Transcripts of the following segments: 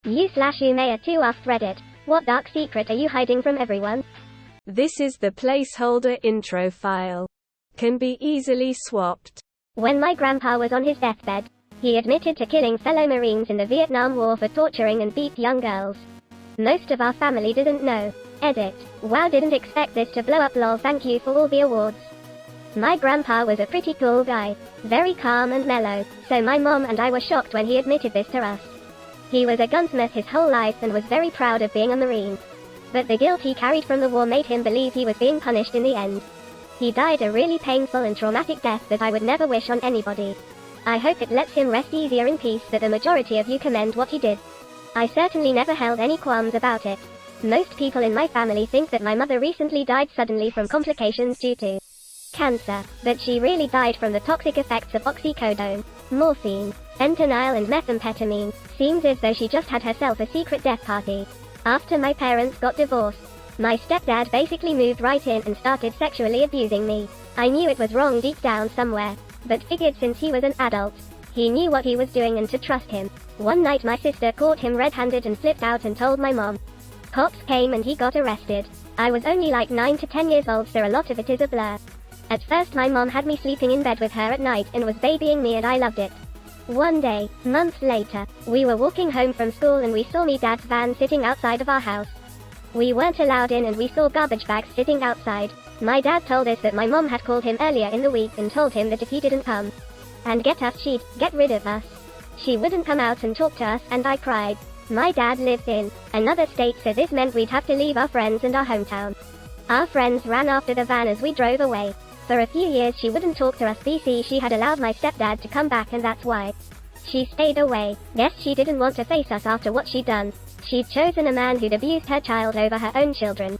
u/ooMEAToo asked Reddit, what dark secret are you hiding from everyone? This is the placeholder intro file. Can be easily swapped. When my grandpa was on his deathbed, he admitted to killing fellow Marines in the Vietnam War for torturing and beat young girls. Most of our family didn't know. Edit. Wow, didn't expect this to blow up lol, thank you for all the awards. My grandpa was a pretty cool guy, very calm and mellow, so my mom and I were shocked when he admitted this to us. He was a gunsmith his whole life and was very proud of being a Marine. But the guilt he carried from the war made him believe he was being punished in the end. He died a really painful and traumatic death that I would never wish on anybody. I hope it lets him rest easier in peace that the majority of you commend what he did. I certainly never held any qualms about it. Most people in my family think that my mother recently died suddenly from complications due to cancer, but she really died from the toxic effects of oxycodone, morphine, fentanyl and methamphetamine. Seems as though she just had herself a secret death party. After my parents got divorced, my stepdad basically moved right in and started sexually abusing me. I knew it was wrong deep down somewhere, but figured since he was an adult, he knew what he was doing and to trust him. One night my sister caught him red-handed and slipped out and told my mom. Cops came and he got arrested. I was only like 9 to 10 years old, so a lot of it is a blur. At first my mom had me sleeping in bed with her at night and was babying me, and I loved it. One day, months later, we were walking home from school and we saw me dad's van sitting outside of our house. We weren't allowed in and we saw garbage bags sitting outside. My dad told us that my mom had called him earlier in the week and told him that if he didn't come and get us, she'd get rid of us. She wouldn't come out and talk to us, and I cried. My dad lived in another state, so this meant we'd have to leave our friends and our hometown. Our friends ran after the van as we drove away. For a few years she wouldn't talk to us BC she had allowed my stepdad to come back, and that's why she stayed away. Guess she didn't want to face us after what she'd done. She'd chosen a man who'd abused her child over her own children.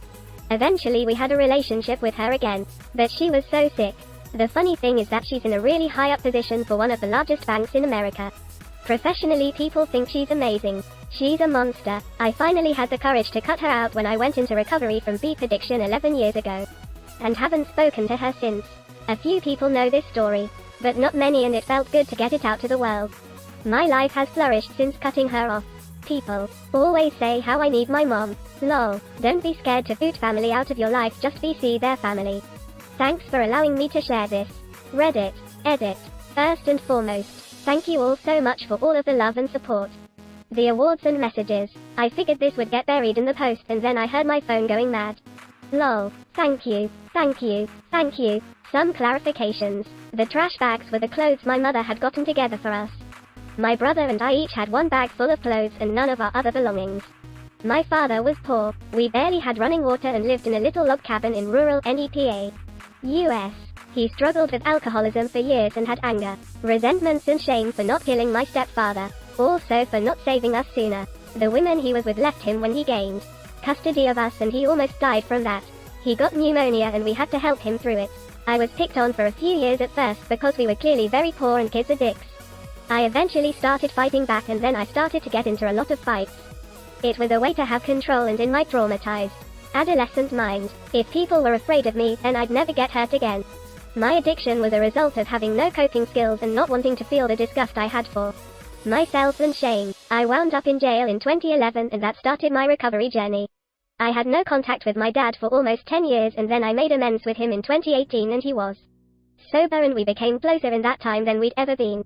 Eventually we had a relationship with her again, but she was so sick. The funny thing is that she's in a really high up position for one of the largest banks in America. Professionally people think she's amazing. She's a monster. I finally had the courage to cut her out when I went into recovery from beep addiction 11 years ago. And haven't spoken to her since. A few people know this story, but not many, and it felt good to get it out to the world. My life has flourished since cutting her off. People always say how I need my mom. Lol. Don't be scared to boot family out of your life, just be their family. Thanks for allowing me to share this. Reddit. Edit. First and foremost, thank you all so much for all of the love and support. The awards and messages. I figured this would get buried in the post and then I heard my phone going mad. Lol. Thank you. Thank you. Thank you. Some clarifications. The trash bags were the clothes my mother had gotten together for us. My brother and I each had one bag full of clothes and none of our other belongings. My father was poor. We barely had running water and lived in a little log cabin in rural NEPA, US. He struggled with alcoholism for years and had anger, resentments and shame for not killing my stepfather. Also for not saving us sooner. The women he was with left him when he gained custody of us and he almost died from that. He got pneumonia and we had to help him through it. I was picked on for a few years at first because we were clearly very poor and kids are dicks. I eventually started fighting back and then I started to get into a lot of fights. It was a way to have control, and in my traumatized adolescent mind, if people were afraid of me, then I'd never get hurt again. My addiction was a result of having no coping skills and not wanting to feel the disgust I had for myself and shame. I wound up in jail in 2011 and that started my recovery journey. I had no contact with my dad for almost 10 years and then I made amends with him in 2018 and he was sober and we became closer in that time than we'd ever been.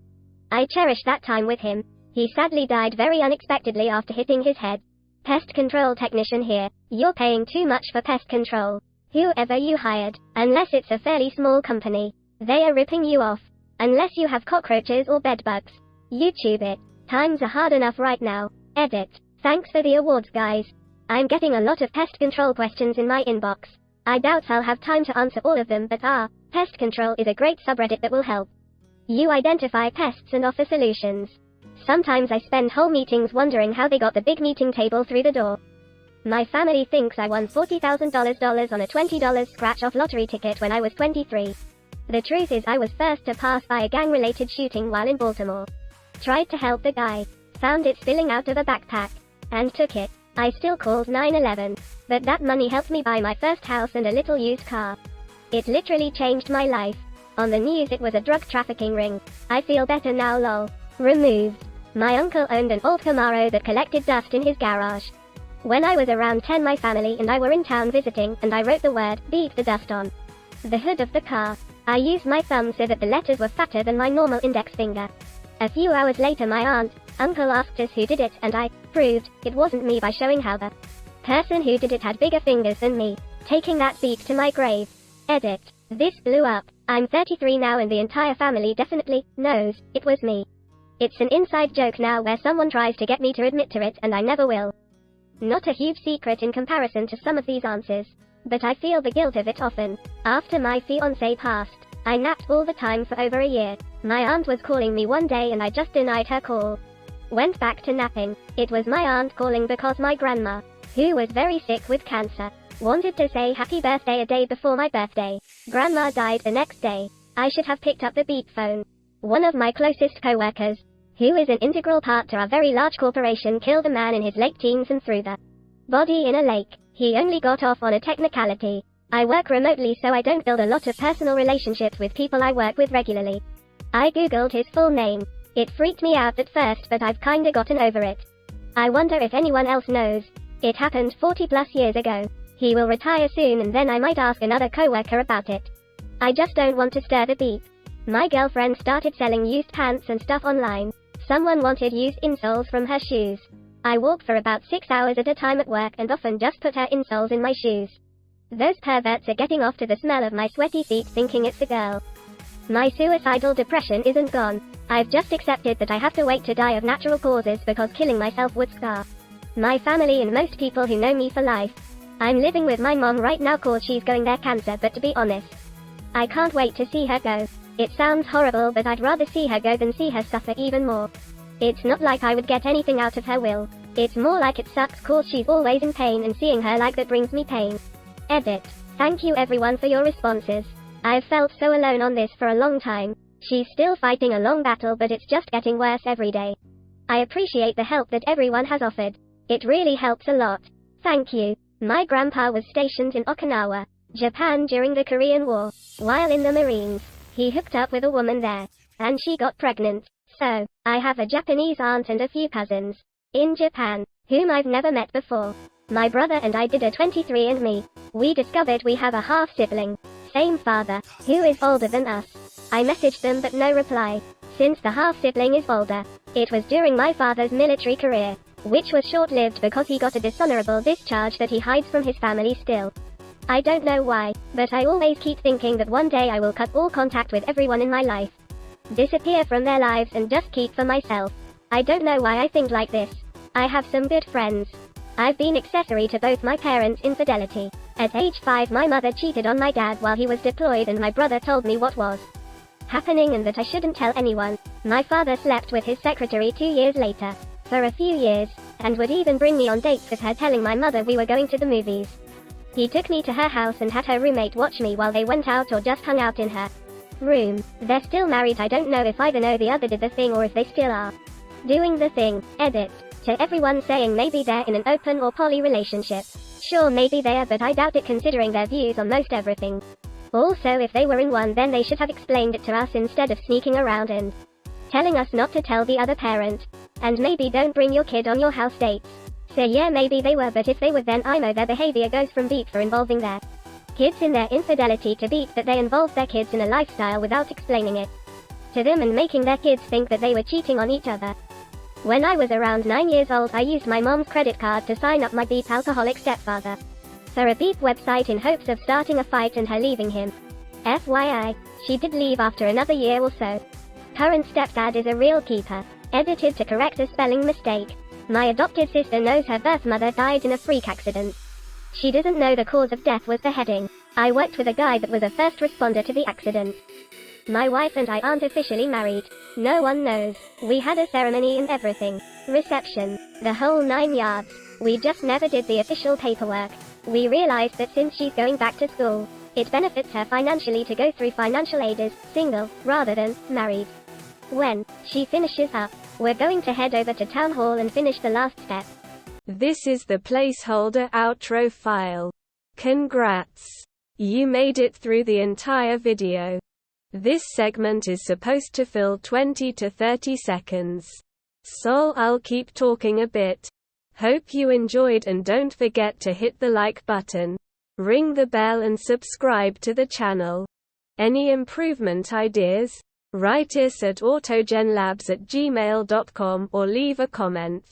I cherished that time with him. He sadly died very unexpectedly after hitting his head. Pest control technician here. You're paying too much for pest control. Whoever you hired, unless it's a fairly small company, they are ripping you off. Unless you have cockroaches or bedbugs. YouTube it. Times are hard enough right now. Edit. Thanks for the awards, guys. I'm getting a lot of pest control questions in my inbox. I doubt I'll have time to answer all of them, but pest control is a great subreddit that will help you identify pests and offer solutions. Sometimes I spend whole meetings wondering how they got the big meeting table through the door. My family thinks I won $40,000 on a $20 scratch-off lottery ticket when I was 23. The truth is I was first to pass by a gang-related shooting while in Baltimore. Tried to help the guy. Found it spilling out of a backpack. And took it. I still called 911. But that money helped me buy my first house and a little used car. It literally changed my life. On the news it was a drug trafficking ring. I feel better now lol. Removed. My uncle owned an old Camaro that collected dust in his garage. When I was around 10, my family and I were in town visiting, and I wrote the word, beat the dust on the hood of the car. I used my thumb so that the letters were fatter than my normal index finger. A few hours later my uncle asked us who did it, and I proved it wasn't me by showing how the person who did it had bigger fingers than me, taking that beat to my grave. Edit. This blew up. I'm 33 now and the entire family definitely knows it was me. It's an inside joke now where someone tries to get me to admit to it and I never will. Not a huge secret in comparison to some of these answers, but I feel the guilt of it often. After my fiancé passed, I napped all the time for over a year. My aunt was calling me one day and I just denied her call. Went back to napping. It was my aunt calling because my grandma, who was very sick with cancer, wanted to say happy birthday a day before my birthday. Grandma died the next day. I should have picked up the beep phone. One of my closest co-workers, who is an integral part to our very large corporation, killed a man in his late teens and threw the body in a lake. He only got off on a technicality. I work remotely so I don't build a lot of personal relationships with people I work with regularly. I googled his full name. It freaked me out at first but I've kinda gotten over it. I wonder if anyone else knows. It happened 40 plus years ago. He will retire soon and then I might ask another coworker about it. I just don't want to stir the beep. My girlfriend started selling used pants and stuff online. Someone wanted used insoles from her shoes. I walk for about 6 hours at a time at work and often just put her insoles in my shoes. Those perverts are getting off to the smell of my sweaty feet thinking it's a girl. My suicidal depression isn't gone. I've just accepted that I have to wait to die of natural causes because killing myself would scar my family and most people who know me for life. I'm living with my mom right now cause she's going there cancer, but to be honest, I can't wait to see her go. It sounds horrible but I'd rather see her go than see her suffer even more. It's not like I would get anything out of her will. It's more like it sucks cause she's always in pain and seeing her like that brings me pain. Edit. Thank you everyone for your responses. I've felt so alone on this for a long time. She's still fighting a long battle but it's just getting worse every day. I appreciate the help that everyone has offered. It really helps a lot. Thank you. My grandpa was stationed in Okinawa, Japan during the Korean War. While in the Marines, he hooked up with a woman there, and she got pregnant. So, I have a Japanese aunt and a few cousins in Japan, whom I've never met before. My brother and I did a 23andMe. We discovered we have a half-sibling, same father, who is older than us. I messaged them but no reply. Since the half-sibling is older, it was during my father's military career, which was short-lived because he got a dishonorable discharge that he hides from his family still. I don't know why, but I always keep thinking that one day I will cut all contact with everyone in my life, disappear from their lives and just keep for myself. I don't know why I think like this. I have some good friends. I've been accessory to both my parents' infidelity. At age 5 my mother cheated on my dad while he was deployed and my brother told me what was happening and that I shouldn't tell anyone. My father slept with his secretary 2 years later, for a few years, and would even bring me on dates with her telling my mother we were going to the movies. He took me to her house and had her roommate watch me while they went out or just hung out in her room. They're still married. I don't know if either know the other did the thing or if they still are doing the thing. Edit. To everyone saying maybe they're in an open or poly relationship. Sure, maybe they are, but I doubt it considering their views on most everything. Also, if they were in one then they should have explained it to us instead of sneaking around and telling us not to tell the other parent. And maybe don't bring your kid on your house dates. So yeah, maybe they were, but if they were then I know their behavior goes from beep for involving their kids in their infidelity to beep that they involved their kids in a lifestyle without explaining it to them and making their kids think that they were cheating on each other. When I was around 9 years old I used my mom's credit card to sign up my beep alcoholic stepfather for a beep website in hopes of starting a fight and her leaving him. FYI, she did leave after another year or so. Current stepdad is a real keeper. Edited to correct a spelling mistake. My adopted sister knows her birth mother died in a freak accident. She doesn't know the cause of death was beheading. I worked with a guy that was a first responder to the accident. My wife and I aren't officially married. No one knows. We had a ceremony and everything. Reception. The whole 9 yards. We just never did the official paperwork. We realized that since she's going back to school, it benefits her financially to go through financial aid as single, rather than married. When she finishes up, we're going to head over to town hall and finish the last step. This is the placeholder outro file. Congrats! You made it through the entire video. This segment is supposed to fill 20 to 30 seconds. So I'll keep talking a bit. Hope you enjoyed and don't forget to hit the like button, ring the bell and subscribe to the channel. Any improvement ideas? Write us at autogenlabs@gmail.com or leave a comment.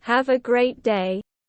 Have a great day.